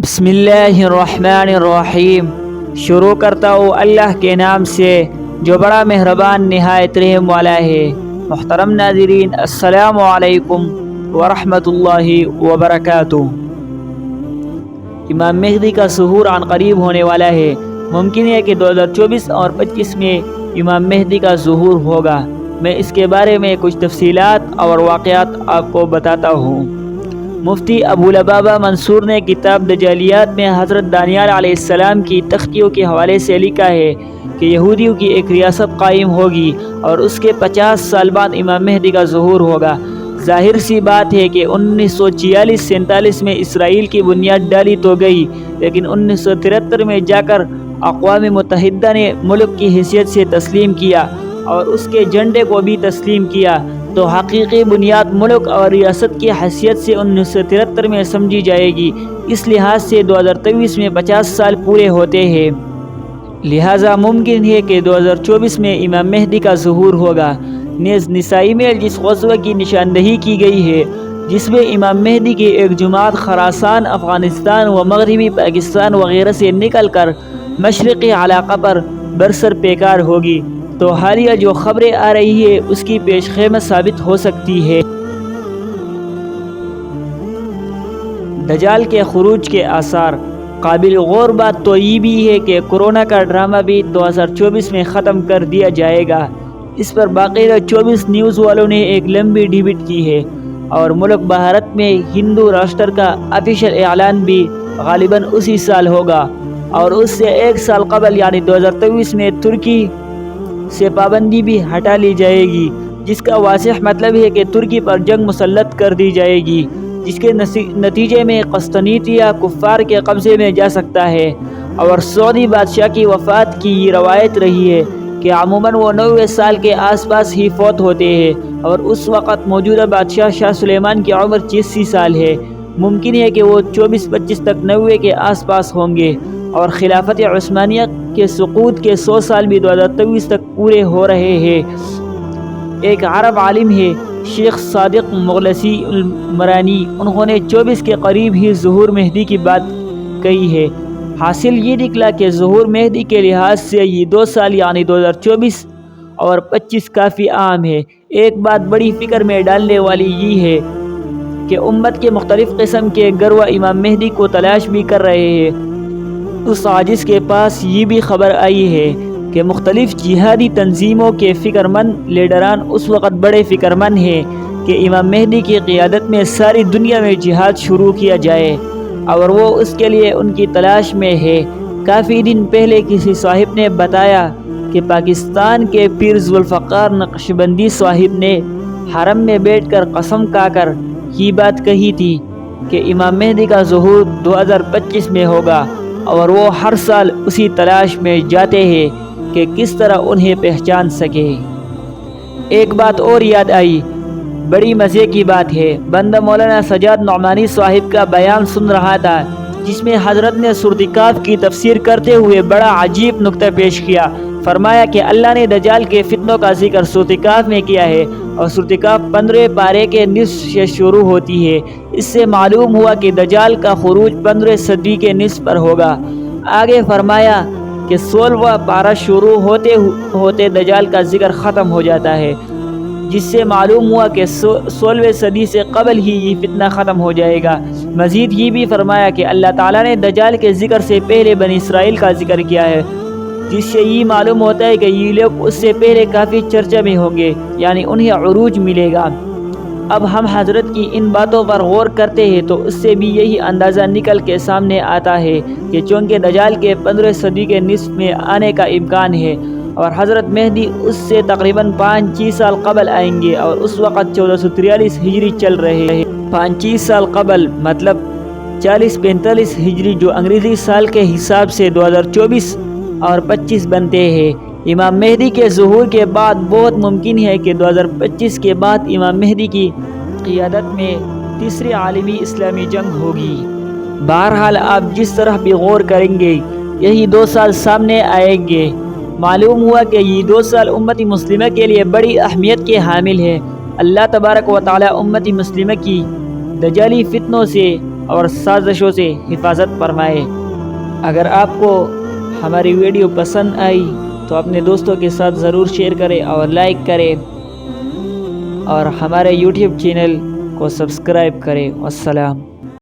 بسم اللہ الرحمن الرحیم۔ شروع کرتا ہوں اللہ کے نام سے جو بڑا مہربان نہایت رحم والا ہے۔ محترم ناظرین، السلام علیکم ورحمۃ اللہ وبرکاتہ۔ امام مہدی کا ظہور عن قریب ہونے والا ہے۔ ممکن ہے کہ 2024 اور 25 میں امام مہدی کا ظہور ہوگا۔ میں اس کے بارے میں کچھ تفصیلات اور واقعات آپ کو بتاتا ہوں۔ مفتی ابو لبابہ منصور نے کتاب دجالیات میں حضرت دانیال علیہ السلام کی تختیوں کے حوالے سے لکھا ہے کہ یہودیوں کی ایک ریاست قائم ہوگی اور اس کے 50 سال بعد امام مہدی کا ظہور ہوگا۔ ظاہر سی بات ہے کہ 1946-47 میں اسرائیل کی بنیاد ڈالی تو گئی، لیکن 1973 میں جا کر اقوام متحدہ نے ملک کی حیثیت سے تسلیم کیا اور اس کے جھنڈے کو بھی تسلیم کیا، تو حقیقی بنیاد ملک اور ریاست کی حیثیت سے 1973 میں سمجھی جائے گی۔ اس لحاظ سے 2023 میں 50 سال پورے ہوتے ہیں، لہٰذا ممکن ہے کہ 2024 میں امام مہدی کا ظہور ہوگا۔ نیز نسائی میں جس غزوہ کی نشاندہی کی گئی ہے، جس میں امام مہدی کی ایک جماعت خراسان، افغانستان و مغربی پاکستان وغیرہ سے نکل کر مشرقی علاقہ پر برسر پیکار ہوگی، تو حالیہ جو خبریں آ رہی ہے اس کی پیش خیمہ ثابت ہو سکتی ہے۔ دجال کے خروج کے آثار۔ قابل غور بات تو یہ بھی ہے کہ کورونا کا ڈرامہ بھی 2024 میں ختم کر دیا جائے گا۔ اس پر باقاعدہ 24 نیوز والوں نے ایک لمبی ڈیبیٹ کی ہے، اور ملک بھارت میں ہندو راشٹر کا آفیشیل اعلان بھی غالباً اسی سال ہوگا، اور اس سے ایک سال قبل یعنی 2023 میں ترکی سے پابندی بھی ہٹا لی جائے گی، جس کا واضح مطلب ہے کہ ترکی پر جنگ مسلط کر دی جائے گی، جس کے نتیجے میں قسطنطنیہ کفار کے قبضے میں جا سکتا ہے۔ اور سعودی بادشاہ کی وفات کی یہ روایت رہی ہے کہ عموماً وہ 90 سال کے آس پاس ہی فوت ہوتے ہیں، اور اس وقت موجودہ بادشاہ شاہ سلیمان کی عمر 86 سال ہے۔ ممکن ہے کہ وہ 24-25 تک 90 کے آس پاس ہوں گے، اور خلافت عثمانیہ کے سقوط کے 100 سال بھی 2023 تک پورے ہو رہے ہیں۔ ایک عرب عالم ہے شیخ صادق مغلسی المرانی، انہوں نے 24 کے قریب ہی ظہور مہدی کی بات کہی ہے۔ حاصل یہ نکلا کہ ظہور مہدی کے لحاظ سے یہ 2 سال یعنی 2024 اور 25 کافی عام ہے۔ ایک بات بڑی فکر میں ڈالنے والی یہ ہے کہ امت کے مختلف قسم کے گروہ امام مہدی کو تلاش بھی کر رہے ہیں۔ اس عاجز کے پاس یہ بھی خبر آئی ہے کہ مختلف جہادی تنظیموں کے فکر مند لیڈران اس وقت بڑے فکر مند ہیں کہ امام مہدی کی قیادت میں ساری دنیا میں جہاد شروع کیا جائے، اور وہ اس کے لیے ان کی تلاش میں ہے۔ کافی دن پہلے کسی صاحب نے بتایا کہ پاکستان کے پیر ذوالفقار نقشبندی صاحب نے حرم میں بیٹھ کر قسم کھا کر یہ بات کہی تھی کہ امام مہدی کا ظہور 2025 میں ہوگا، اور وہ ہر سال اسی تلاش میں جاتے ہیں کہ کس طرح انہیں پہچان سکے۔ ایک بات اور یاد آئی، بڑی مزے کی بات ہے، بندہ مولانا سجاد نعمانی صاحب کا بیان سن رہا تھا، جس میں حضرت نے سورۃ کہف کی تفسیر کرتے ہوئے بڑا عجیب نکتہ پیش کیا۔ فرمایا کہ اللہ نے دجال کے فتنوں کا ذکر سورۃ کہف میں کیا ہے، اور سورۃ کہف 15 پارے کے نصف سے شروع ہوتی ہے۔ اس سے معلوم ہوا کہ دجال کا خروج 15 صدی کے نصف پر ہوگا۔ آگے فرمایا کہ 16واں پارہ شروع ہوتے ہوتے دجال کا ذکر ختم ہو جاتا ہے، جس سے معلوم ہوا کہ 16ویں صدی سے قبل ہی یہ فتنہ ختم ہو جائے گا۔ مزید یہ بھی فرمایا کہ اللہ تعالیٰ نے دجال کے ذکر سے پہلے بنی اسرائیل کا ذکر کیا ہے، جس سے یہ معلوم ہوتا ہے کہ یہ لوگ اس سے پہلے کافی چرچا میں ہوں گے، یعنی انہیں عروج ملے گا۔ اب ہم حضرت کی ان باتوں پر غور کرتے ہیں تو اس سے بھی یہی اندازہ نکل کے سامنے آتا ہے کہ چونکہ دجال کے 15 صدی کے نصف میں آنے کا امکان ہے، اور حضرت مہدی اس سے تقریباً 5-6 سال قبل آئیں گے، اور اس وقت 1443 ہجری چل رہے ہیں۔ 5-6 سال قبل مطلب 40-45 ہجری، جو انگریزی سال کے حساب سے 2024 اور 25 بنتے ہیں۔ امام مہدی کے ظہور کے بعد بہت ممکن ہے کہ 2025 کے بعد امام مہدی کی قیادت میں تیسری عالمی اسلامی جنگ ہوگی۔ بہرحال آپ جس طرح بھی غور کریں گے، یہی 2 سال سامنے آئیں گے۔ معلوم ہوا کہ یہ 2 سال امت مسلمہ کے لیے بڑی اہمیت کے حامل ہے۔ اللہ تبارک و تعالی امت مسلمہ کی دجالی فتنوں سے اور سازشوں سے حفاظت فرمائے۔ اگر آپ کو ہماری ویڈیو پسند آئی تو اپنے دوستوں کے ساتھ ضرور شیئر کریں اور لائک کریں، اور ہمارے یوٹیوب چینل کو سبسکرائب کریں۔ والسلام۔